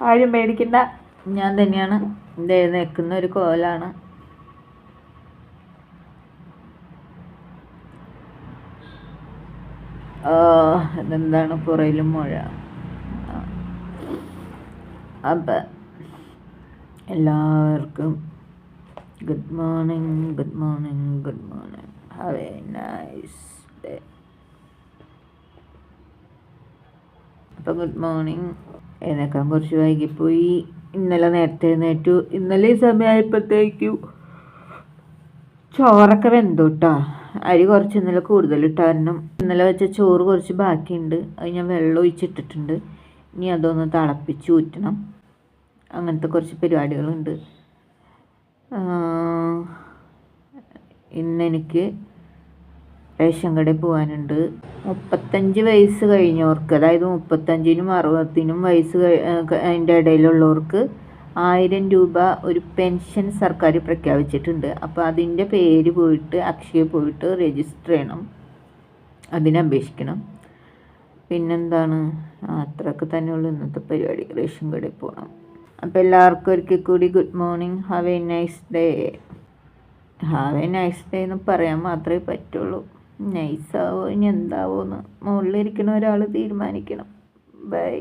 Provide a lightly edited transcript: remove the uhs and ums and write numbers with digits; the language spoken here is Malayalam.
ആരും പേടിക്കണ്ട, ഞാൻ തന്നെയാണ് എഴുന്നേൽക്കുന്ന ഒരു കോലാണ്. ഇതെന്താണ് പുറയിലും മഴ. അപ്പം എല്ലാവർക്കും good morning, good morning, good morning. Have A nice day. അപ്പം ഗുഡ് മോർണിംഗ്. എഴുന്നേക്കാൻ കുറച്ച് വൈകിപ്പോയി. ഇന്നലെ നേരത്തെ എഴുന്നേറ്റു. ഇന്നലെ ഈ സമയമായപ്പോഴത്തേക്കും ചോറൊക്കെ വെന്തു കേട്ടോ. അരി കുറച്ച് ഇന്നലെ കൂടുതലിട്ട് കാരണം ഇന്നലെ വെച്ച ചോറ് കുറച്ച് ബാക്കിയുണ്ട്. അത് ഞാൻ വെള്ളം ഒഴിച്ചിട്ടിട്ടുണ്ട്. ഇനി അതൊന്ന് തിളപ്പിച്ച് ഊറ്റണം. അങ്ങനത്തെ കുറച്ച് പരിപാടികളുണ്ട്. ഇന്നെനിക്ക് റേഷൻ കടയിൽ പോകാനുണ്ട്. 35 വയസ്സ് കഴിഞ്ഞവർക്ക്, അതായത് 35നും 60നും വയസ്സ് അതിൻ്റെ ഇടയിലുള്ളവർക്ക് 1000 രൂപ ഒരു പെൻഷൻ സർക്കാർ പ്രഖ്യാപിച്ചിട്ടുണ്ട്. അപ്പോൾ അതിൻ്റെ പേര് പോയിട്ട് അക്ഷയ പോയിട്ട് രജിസ്റ്റർ ചെയ്യണം, അതിനപേക്ഷിക്കണം. പിന്നെന്താണ്, അത്രയൊക്കെ തന്നെയുള്ളൂ ഇന്നത്തെ പരിപാടി. റേഷൻ കടയിൽ പോകണം. അപ്പോൾ എല്ലാവർക്കും ഒരിക്കൽ കൂടി good morning. Have A nice day. Have A nice day എന്ന് പറയാൻ മാത്രമേ പറ്റുള്ളൂ. നൈസാവോ ഇനി എന്താവോ എന്ന് മുകളിലിരിക്കുന്ന ഒരാൾ തീരുമാനിക്കണം. ബൈ.